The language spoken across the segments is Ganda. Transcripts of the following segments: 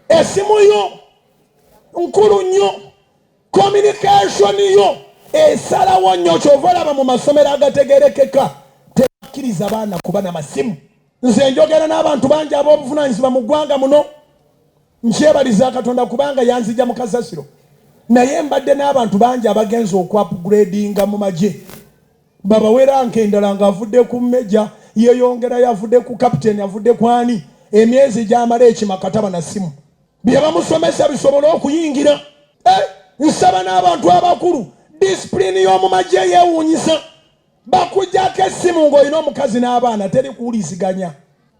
esimu yo nkulu nnyo, communication yo esalawo nnyo. Kyova olaba mu masomero agategerekeka tebakkiriza abaana kuba n'amasimu. Nze njogera n'abantu bangi ab'obuvunaanyizibwa mu ggwanga muno, nkyebaliza Katonda kubanga yanzija mu kasasiro, naye mbadde n'abantu bangi abagenza okwapugradinga mu magye. Babawera nkendala ng'avudde ku mmeja, yeeyongerayo avudde ku kapiteeni, avudde ku ani, emyezi gy'amala ekimaka taba na simu. Bye bamusomesa bisobole okuyingira. Nsaba n'abantu abakulu, disipulini y'omu magye yeewuunyisa. Bakujjako essimu ng'olina omukazi n'abaana, teri kuwuliziganya.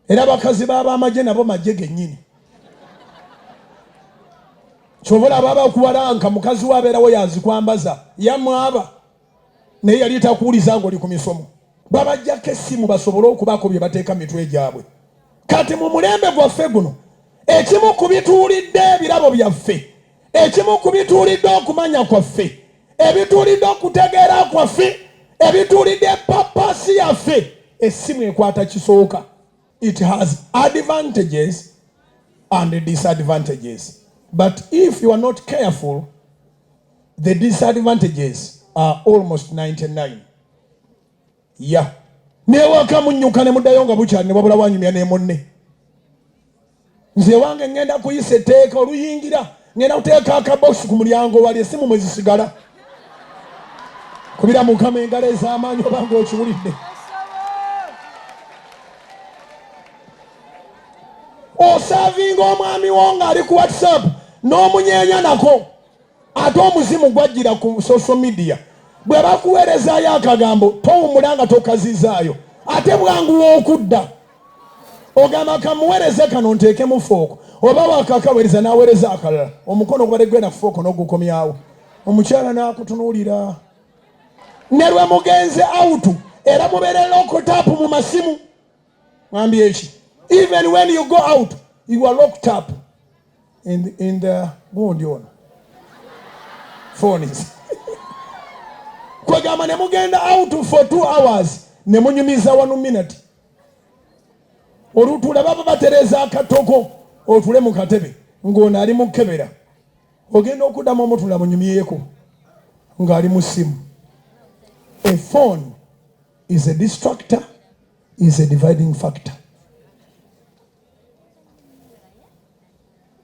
Era bakazi b'abamagye nabo magye gennyini. Kyobola baba kuwalanka mukazi wabeerawo yazikwambaza yamwaba naye yali takuwuliza ng'oli ku misomo. Babajjako essimu basobole okubaako bye bateeka mitwe gyabwe. Kati mu mulembe gwaffe guno ekimu ku bituulidde ebirabo byaffe, ekimu ku bituulidde okumanya kwaffe, ebituulidde okutegeera kwaffe, ebituulidde papasi yaffe, essimu ekwata kisooka. It has advantages and disadvantages. But if you are not careful, the disadvantages are almost 99. Yeah. Newaka munyuka ne muddayo nga bukyali ne wabula wanyumya ne munne. Nze wange ngenda kuyisa etteeka oluyingira, ngenda kuteeka akaboksi ku mulyango wali essimu mwe zisigala. Kubira Mukama engalo ez'amaanyi oba ng'okiwulidde. Osavinga omwami wo ng'ali ku WhatsApp n'omunyeenya nako, ate omuzimu gwajjira ku social media. Bwe bakuweerezaayo akagambo towumula nga tokazizaayo, ate bwanguwa okudda ogamba kamuweereze kano nteekemu fooko, oba wakakaweereza n'aweereza akalala, omukono gubadde gwenda ku fooko n'ogukomyawo, omukyala n'akutunuulira. Ne lwe mugenze awutu era mubeere locked up mu masimu. Mwambye eki, even when you go out you are locked up in the gundi ono phones. Kwegamba ne mugenda out for 2 hours ne munyumiza 1 minute. Olutula baba batereza akatoko otule mu katebe ng'ono ali mu kkebera, ogenda okuddamu omutula munyumyeko ng'ali mu simu. A phone is a distractor, is a dividing factor.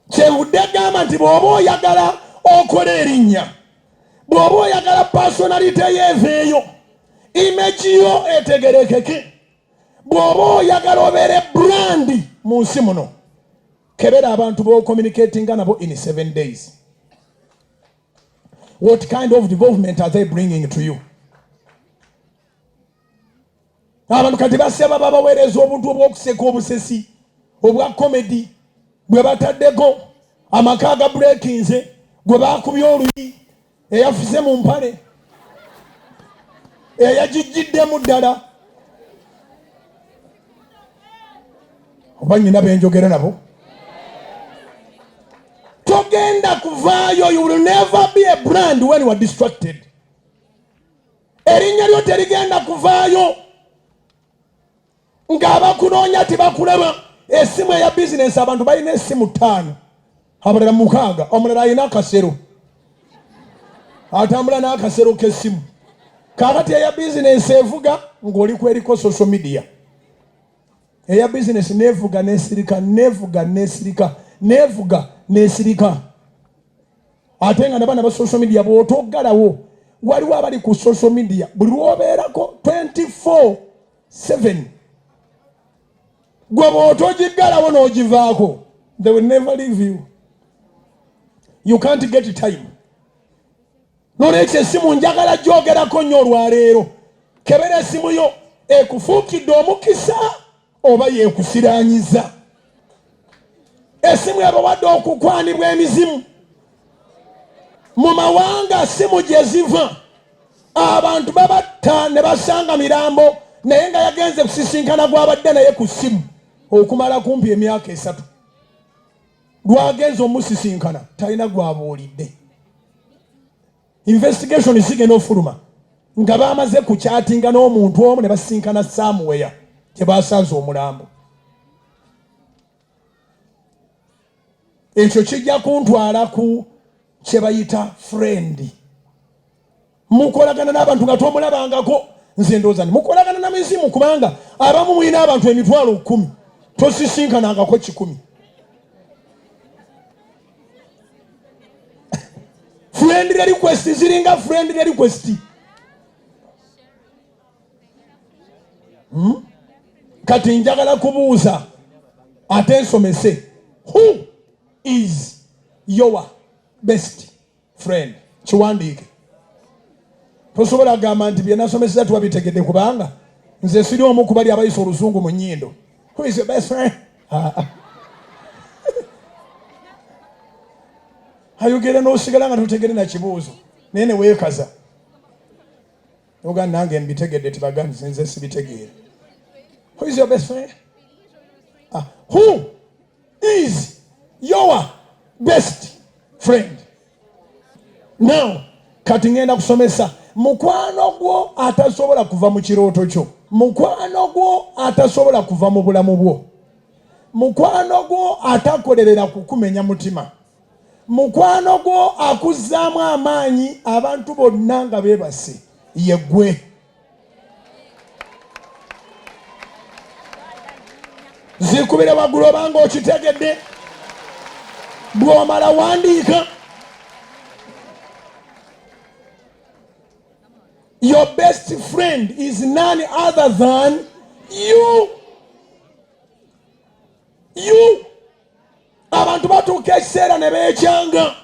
Kyevudde gamba nti bw'oba oyagala okola erinnya, bw'oba oyagala personality yeeveeyo, image yo etegerekeke, bw'oba oyagala obeere brandi mu nsi muno, kebera abantu b'ocommunicatinga nabo in 7 days. What kind of development are they bringing to you? Abantu kati basaba babaweereza obuntu obw'okuseka obusesi obwa comedy bwe bataddeko, amaka aga breakinze gwe baakubye oluyi, eyafuze mu mpale, eyagijjiddemu ddala. Oba nnyina benjogera nabo? Togenda kuvaayo. You will never be a brand when you are distracted. Erinnya lyo terigenda kuvaayo ng'abakunoonya tibakulaba. Essimu eya bizinesi abantu balina essimu 5, abalala 6, omulala alina akasero atambula n'akasero k'essimu. Kaakati eya bizinesi evuga ng'oli kweriko social media. Eya bizinesi nevuga nesirika, nevuga nesirika, nevuga nesirika. Ate nga n'abaana ba social media bw'otoggalawo, waliwo abali ku social media buli lw'obeerako 24/7. Gwe bw'otogiggalawo n'ogivaako, they will never leave you. You can't get time. N'olwekyo essimu njagala gyogerako nnyo olwaleero. Kebera essimu yo ekufuukidde omukisa oba yeekusiraanyiza. Essimu ebawadde okukwanibwa emizimu. Mu mawanga ssimu gye ziva abantu babatta ne basanga mirambo, naye nga yagenze kusisinkana gw'abadde naye ku ssimu okumala kumpi emyaka 3. Lwagenze omusisinkana talina gwabuulidde. Investigation zigenda ofuluma nga baamaze kukyatinga n'omuntu omu ne basisinkana somewhere gye basanze omulambo. ekyo kijja kuntwala ku kye bayita friend. Mukolagana n'abantu nga tomulabangako. Nze ndowooza mukolagana na mizimu kubanga abamu mulina abantu emitwalo 10 tosisinkanangako 100. Friendly request ziringa friendly request. Kati njagala kubuuza ate nsomese. Who is your best friend? Kiwandiike. Tosobola gamba nti bye nasomeseza tubabitegedde kubanga nze siri omu ku bali abayisa oluzungu mu nnyindo. Who is your best friend? Ayogera n'osigala nga totegere na kibuuzo naye ne weekaza oga nange mbitegedde tibagandi nze sibitegeera. Who is your best friend? Who is your best friend? Now kati ngenda kusomesa mukwano gwo atasobola kuva mu kirooto kyo, mukwano gwo atasobola kuva mu bulamu bwo, mukwano gwo atakolerera kukumenya mutima, mukwano gwo akuzzaamu amaanyi abantu bonna nga beebase ye ggwe. Zikubire waggulu obanga okitegedde bw'omala wandiika. Your best friend is none other than you. You. Abantu batuuka ekiseera ne beekyanga.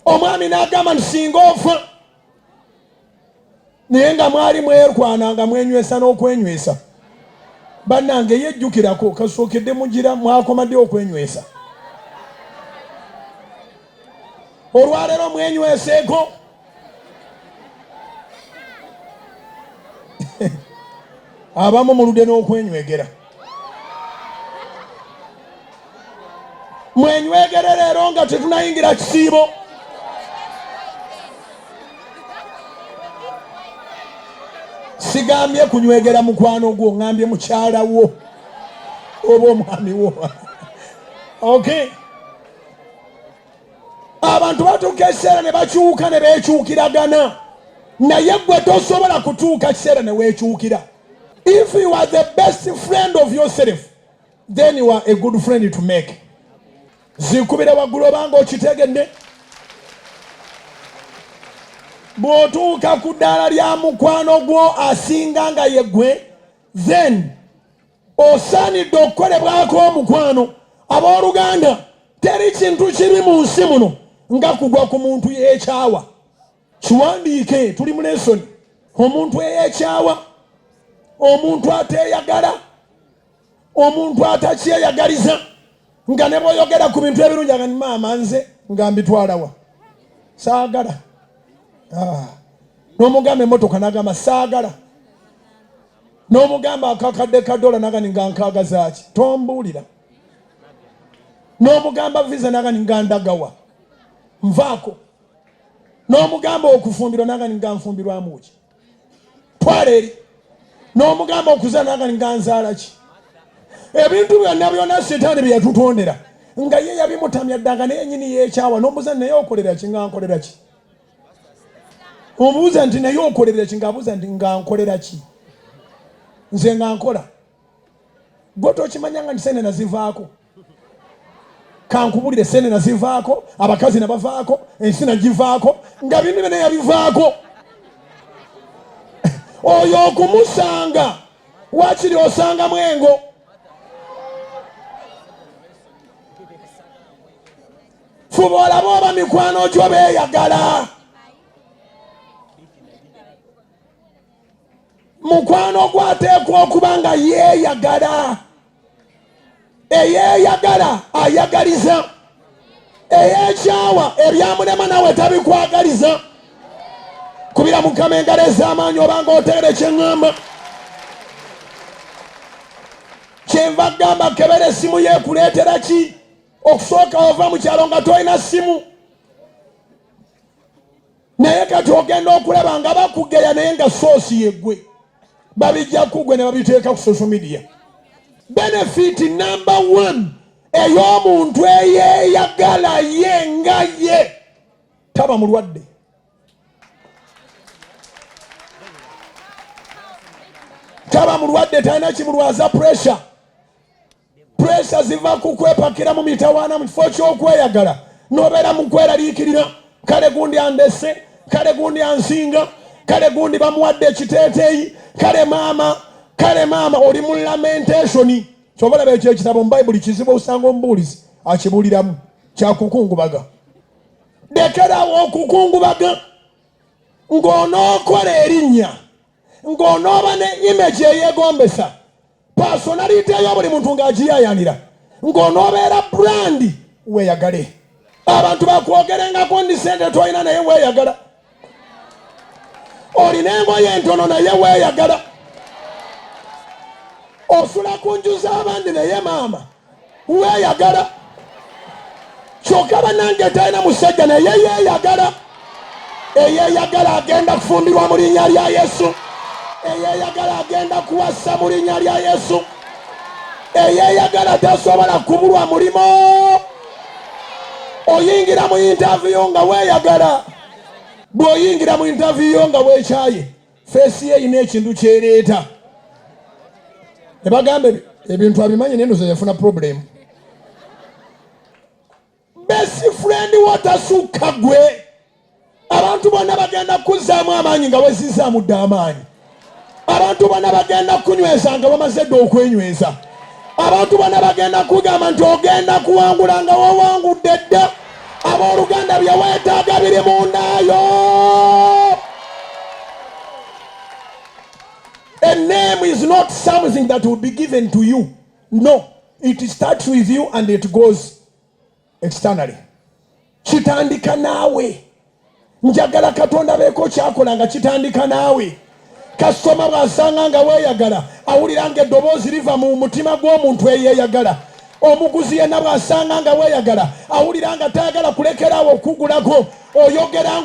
Omwami n'agamba nti singa ofa naye nga mwali mwerwananga mwenywesa n'okwenywesa. Bannange yejjukirako kasookedde mugira mwakomadde okwenywesa. Olwaleero mwenyweseeko. Abamu muludde n'okwenywegera. Mwenywegere leero nga tetunayingira kisiibo. Sigambye kunywegera mukwano gwo, ngambye mukyala wo oba omwami wo. Okay. Abantu batuuka ekiseera ne bakyuka ne beekyukiragana. Naye gwe tosobola kutuuka kiseera ne weekyukira. If you are the best friend of yourself, then you are a good friend to make. Zikubire waggulu obanga okitegedde. Bw'otuuka ku ddaala lya mukwano gwo asinga nga ye ggwe, then osaanidde okukolebwako omukwano. Abooluganda, teri kintu kiri mu nsi muno nga kugwa ku muntu yeekyawa. Kiwandiike, tuli mu lesoni. Omuntu eyeekyawa, omuntu ateeyagala, omuntu atakyeyagaliza, nga ne bw'oyogera ku bintu ebirungi nga ni maama nze nga mbitwalawa saagala. N'omugamba emmotoka n'agamba saagala. N'omugamba akakadde ka dola n'agamba nga nkaagazaaki tombuulira. N'omugamba visa n'agamba nga ndagawa nvaako. N'omugamba okufumbirwa n'agamba nga nfumbirwamu ki twala eri. N'omugamba okuzaala n'agamba nga nzaala ki. Ebintu byonna byonna Setaani bye yatutondera nga ye yabimutamya ddanga naye nnyini yeekyawa. N'omubuuza naye okolera ki nga nkolera ki. Omubuuza nti naye okolera ki ng'abuuza nti nga nkolera ki. Nze nga nkola. Gwe tokimanyanga nti sene nazivaako. Kankubulire sene nazivaako, abakazi nabavaako, ensi nagivaako, nga bintu byonna yabivaako. Oyo okumusanga wakiri osanga mwengo. Fuba olaba oba mikwano gyo beeyagala. Mukwano gwateekwa okuba nga yeeyagala. Eyeeyagala ayagaliza. Eyeekyawa ebyamulema nawe tabikwagaliza. Kubira Mukama engalo ez'amaanyi obanga otegere kye ŋŋamba. Kyenva gamba kebera essimu yeekuleetera ki? Okusooka ova mu kyalo nga tolina ssimu. Naye kati ogenda okulaba nga bakugeya naye nga soosi yeggwe. Babijja kugwe ne babiteeka ku social media. Benefit number 1 ey'omuntu eyeeyagala ye nga ye taba mulwadde. Taba mulwadde, talina kimulwaza pressure. Pressure ziva ku kwepakira mu mitawaana mu kifo ky'okweyagala n'obeera mu kweraliikirira. Kale gundi andese, kale gundi ansinga, kale gundi bamuwadde ekiteeteeyi, kale maama oli mu lamentation. Kyobola ekyo ekitabo mu Bayibuli kizibu osanga omubuulizi akibuuliramu kyakukungubaga. Lekerawo okukungubaga ng'onookola erinnya, ng'onooba ne image eyeegombesa, personality eyo buli muntu ng'agiyayanira, ng'onoobeera brandi. Weeyagale. Abantu bakwogerengako ndi sente toyina naye weeyagala. Olina engoye entono naye weeyagala. Osula ku nju z'abandi naye maama weeyagala. Kyokka bannange talina musajja naye yeeyagala. Eyeeyagala agenda kufumbirwa mu linnya lya Yesu. Eyeeyagala agenda kuwasa mu linnya lya Yesu. Eyeeyagala tasobola kubulwa mulimo. Oyingira mu interview nga weeyagala. Bw'oyingira mu interview nga weekyaye, feesi ye erina ekintu ky'ereeta. Ne bagamba ebintu abimanyi naye ndoza yafuna problem. Best friend wotasukka gwe. Abantu bonna bagenda kuzzaamu amaanyi nga wezizzaamu dda amaanyi. Abantu bonna bagenda kunyweza nga bamaze dda okwenyweza. Abantu bonna bagenda kugamba nti ogenda kuwangula nga wawangudde dda. Abooluganda bye weetaaga biri mundaayo. A name is not something that will be given to you. No, it starts with you and it goes externally. Kitandika naawe. Njagala Katonda beeko kyakola nga kitandika naawe. Kasoma bw'asanga nga weeyagala, awulira ng'eddoboozi liva mu mutima gw'omuntu eyeeyagala. Omuguzi yenna bw'asanga nga weeyagala, awulira nga tayagala kulekeraawo okugulako. Oyogera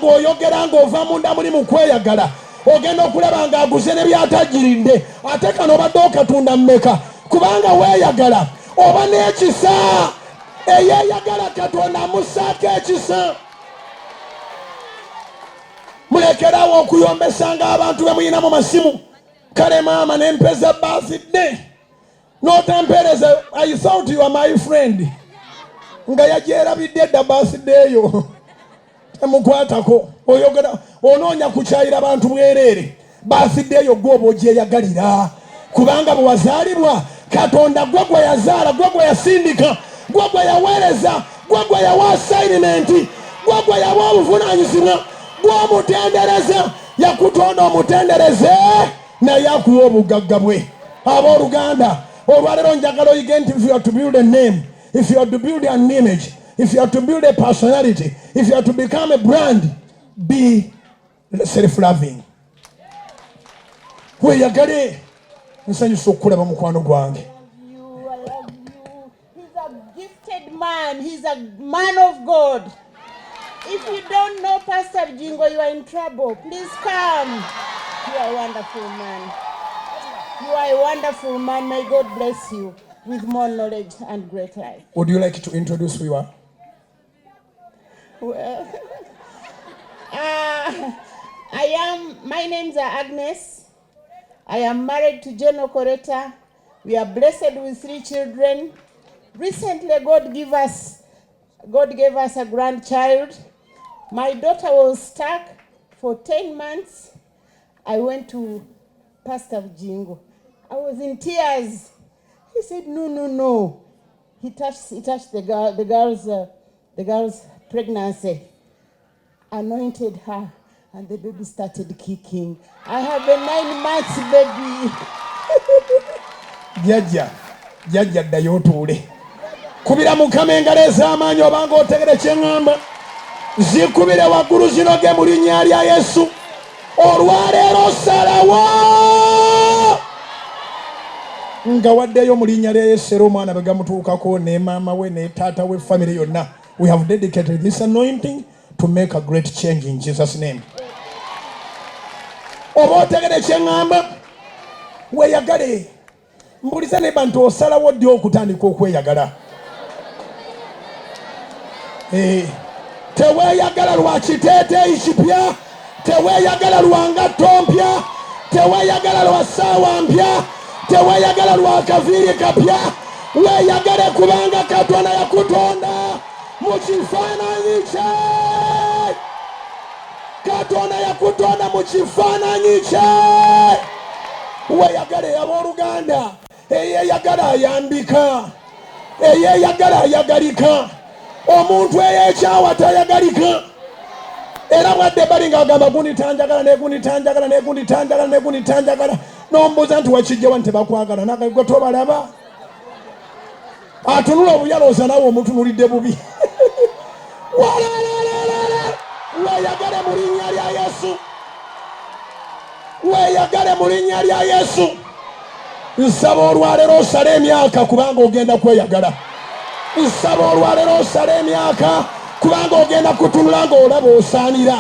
ng'ova munda muli mu kweyagala. Ogenda okulaba ng'aguze ne byatagirinde. Ate kano obadde okatunda mmeka? Kubanga weeyagala. Oba n'ekisa. Eyeeyagala Katonda amussaako ekisa. Mulekerawo okuyombesanga abantu be muyina mu masimu. Kale maama nempeza birthday. N'otampeereza, I thought you are my friend. Nga yagyerabidde dda birthday yo. Temukwatako. Oyogera onoonya kukyayira abantu bwereere. Birthday yo gwe oba ogyeyagalira. Kubanga bwe wazaalibwa Katonda gwe gwe yazaala, gwe gwe yasindika, gwe gwe yaweereza, gwe gwe yawa assignment, gwe gwe yawa obuvunaanyizibwa, gwe omutendereza. Yakutonda omutendereze naye akuwa obugagga bwe. Abooluganda, olwaleero njagala oyige nti if you are to build a name, if you are to build an image, if you are to build a personality, if you are to become a brand, be self-loving. Weeyagale. Nsanyusa okulaba mukwano gwange. I love you. He's a gifted man. He's a man of God. If you don't know Pastor Jingo, you are in trouble. Please come. You are a wonderful man. You are a wonderful man. May God bless you with more knowledge and great life. Would you like to introduce who you are? Well, my name's Agnes. I am married to Jen Okoreta. We are blessed with 3 children. Recently, God gave us a grandchild. My daughter was stuck for 10 months. I went to Pastor Jingo. I was in tears. He said, no. He touched the girl's pregnancy, anointed her, and the baby started kicking. I have a 9 months baby. Jajja ddayo otuule. Kubira Mukama engalo ez'amaanyi obanga otegere kye ŋŋamba. Zikubire waggulu zinoge mu linnya lya Yesu. Olwaleero salawo nga waddeyo mu linnya lya Yesu era omwana bwe gamutuukako ne maama we ne taata we family yonna. We have dedicated this anointing to make a great change in Jesus' name. Oba otegere kye ŋŋamba, weeyagale. Mbuliza ne bantu osalawo ddi okutandika okweyagala. Teweyagala lwa kiteeteeyi kipya, teweyagala lwa ngatto mpya, teweyagala lwa ssaawa mpya, teweyagala lwa kaviiri kapya. Weeyagale kubanga Katonda yakutonda mu kifaananyi kye. Katonda yakutonda mu kifaananyi kye. Weeyagale abooluganda, eyeeyagala ayambika, eyeeyagala ayagalika. Omuntu eyeekyawa tayagalika. Era bwadde bali ng'agamba gunitanjagala negunitanjagala negunitanjagala negunitanjagala, n'ombuuza nti wakijjawa nti tebakwagala, nagwe tobalaba. Atunula obuyalooza nawe omutunulidde bubi. Weeyagale mu linnya lya Yesu, weeyagale mu linnya lya Yesu. Nsaba olwaleero osale emyaka kubanga ogenda kweyagala. Nsaba olwaleero osale emyaka kubanga ogenda kutunula ng'olaba osaanira.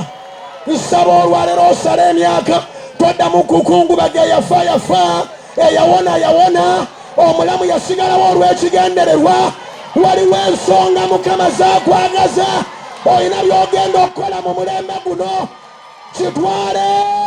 Nsaba olwaleero osale emyaka toddamu kukungubaga eyafa, eyawona, omulamu yasigalawo olw'ekigendererwa. Waliwo ensonga Mukama z'akwagaza, olina by'ogenda okukola mu mulembe guno. Kitwale.